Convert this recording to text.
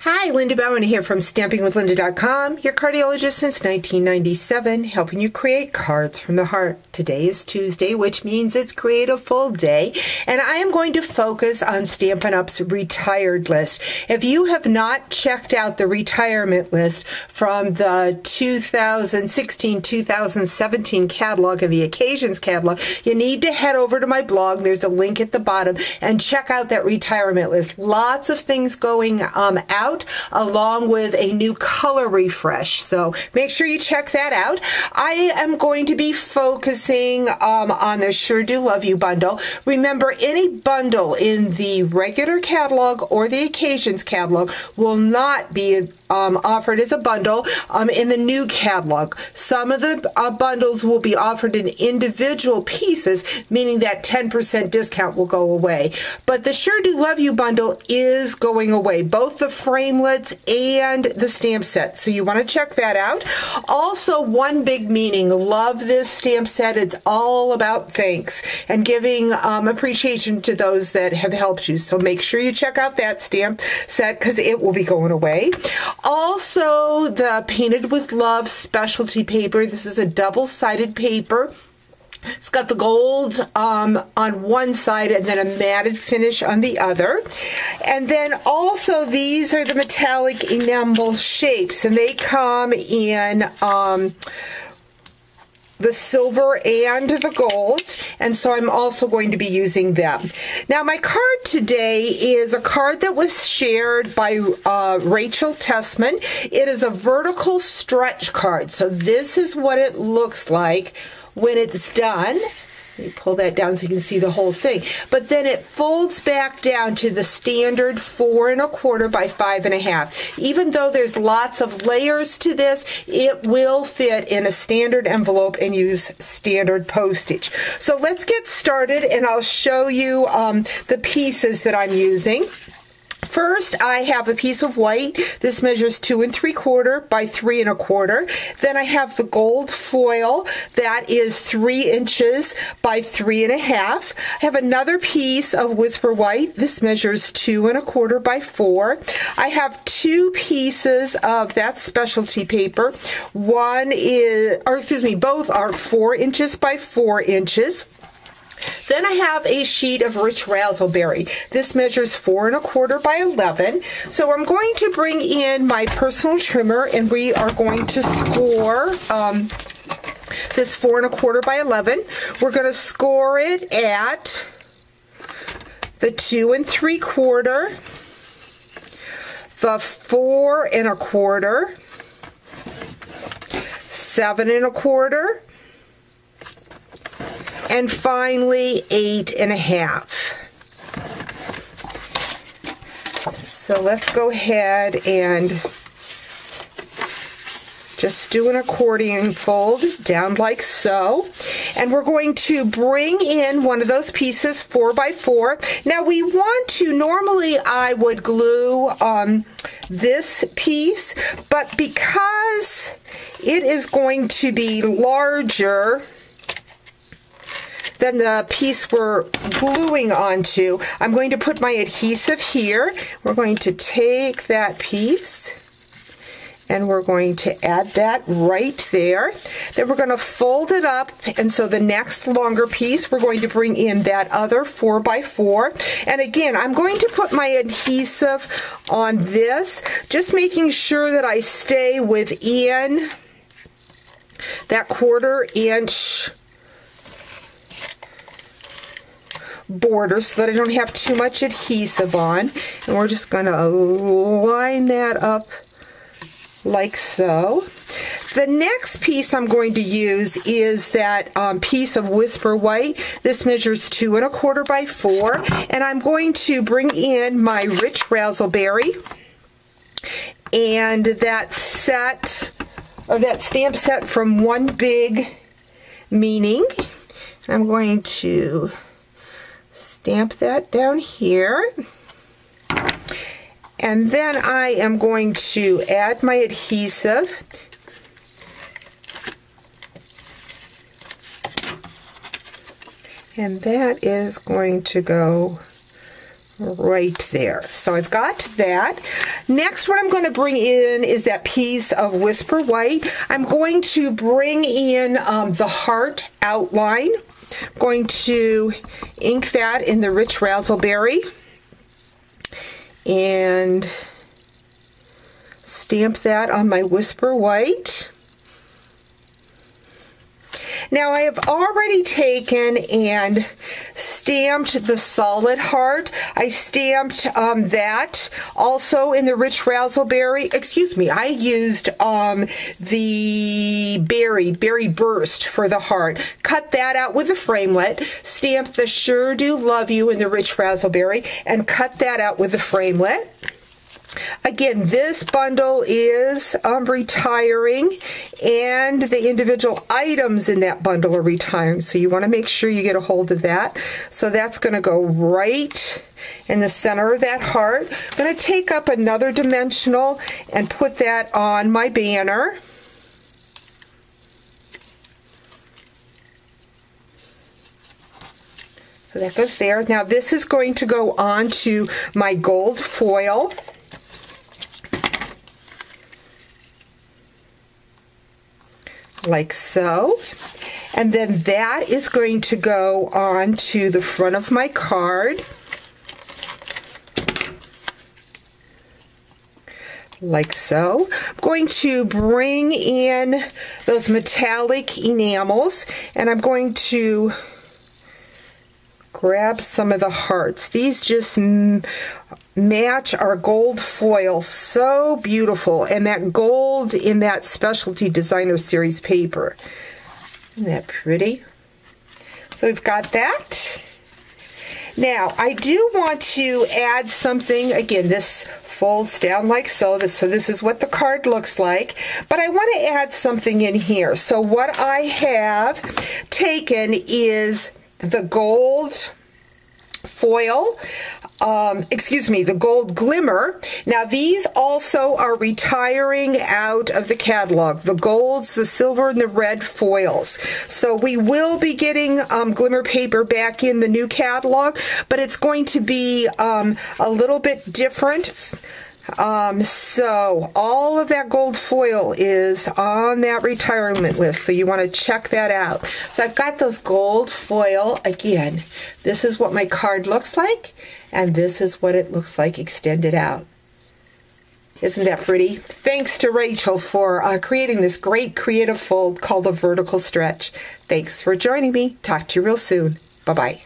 Hi, LindaBauwin here from StampingWithLinda.com, your cardiologist since 1997, helping you create cards from the heart. Today is Tuesday, which means it's Create a Full Day, and I am going to focus on Stampin' Up's retired list. If you have not checked out the retirement list from the 2016-2017 catalog and the Occasions catalog, you need to head over to my blog. There's a link at the bottom, and check out that retirement list. Lots of things going out, along with a new color refresh. So make sure you check that out. I am going to be focusing on the Sure Do Love You bundle. Remember, any bundle in the regular catalog or the Occasions catalog will not be offered as a bundle in the new catalog. Some of the bundles will be offered in individual pieces, meaning that 10% discount will go away. But the Sure Do Love You bundle is going away, both the framelits and the stamp set. So you want to check that out. Also, one big meaning. Love this stamp set. It's all about thanks and giving appreciation to those that have helped you. So make sure you check out that stamp set because it will be going away. Also, the Painted with Love specialty paper. This is a double-sided paper. It's got the gold on one side and then a matted finish on the other. And then also these are the metallic enamel shapes, and they come in the silver and the gold, and so I'm also going to be using them. Now, my card today is a card that was shared by Rachel Tessman. It is a vertical stretch card, so this is what it looks like when it's done. Let me pull that down so you can see the whole thing. But then it folds back down to the standard 4 1/4 by 5 1/2. Even though there's lots of layers to this, it will fit in a standard envelope and use standard postage. So let's get started, and I'll show you the pieces that I'm using. First, I have a piece of white. This measures 2 3/4 by 3 1/4. Then I have the gold foil that is 3 inches by 3 1/2. I have another piece of Whisper White. This measures 2 1/4 by 4. I have 2 pieces of that specialty paper. One is, or excuse me, both are 4 inches by 4 inches. Then I have a sheet of rich raspberry. This measures 4 1/4 by 11. So I'm going to bring in my personal trimmer, and we are going to score this 4 1/4 by 11. We're going to score it at the 2 3/4, the 4 1/4, 7 1/4, and finally 8 1/2. So let's go ahead and just do an accordion fold down like so. And we're going to bring in one of those pieces 4 by 4. Now we want to, normally I would glue this piece, but because it is going to be larger than the piece we're gluing onto, I'm going to put my adhesive here. We're going to take that piece and we're going to add that right there. Then we're going to fold it up, and so the next longer piece, we're going to bring in that other 4 by 4. And again, I'm going to put my adhesive on this, just making sure that I stay within that 1/4 inch border so that I don't have too much adhesive on. And we're just going to line that up like so. The next piece I'm going to use is that piece of Whisper White. This measures 2 1/4 by 4, and I'm going to bring in my rich raspberry and that set, or that stamp set from One Big Meaning. I'm going to stamp that down here, and then I am going to add my adhesive, and that is going to go right there. So I've got that. Next, what I'm going to bring in is that piece of Whisper White. I'm going to bring in the heart outline. I'm going to ink that in the Rich Razzleberry and stamp that on my Whisper White. Now I have already taken and stamped the solid heart. I stamped that also in the Rich Razzleberry. Excuse me, I used the berry burst for the heart. Cut that out with a framelit. Stamped the Sure Do Love You in the Rich Razzleberry and cut that out with a framelit. Again, this bundle is retiring, and the individual items in that bundle are retiring, so you want to make sure you get a hold of that. So that's going to go right in the center of that heart. I'm going to take up another dimensional and put that on my banner. So that goes there. Now this is going to go on to my gold foil. Like so, and then that is going to go on to the front of my card like so. I'm going to bring in those metallic enamels, and I'm going to grab some of the hearts. These just match our gold foil so beautiful, and that gold in that Specialty Designer Series paper. Isn't that pretty? So we've got that. Now I do want to add something. Again, this folds down like so. So this is what the card looks like, but I want to add something in here. So what I have taken is the gold foil, the gold glimmer. Now these also are retiring out of the catalog. The golds, the silver, and the red foils. So we will be getting glimmer paper back in the new catalog, but it's going to be a little bit different. So all of that gold foil is on that retirement list, so you want to check that out. So I've got those gold foil. Again, this is what my card looks like, and this is what it looks like extended out. Isn't that pretty? Thanks to Rachel for creating this great creative fold called a vertical stretch. Thanks for joining me. Talk to you real soon. Bye-bye.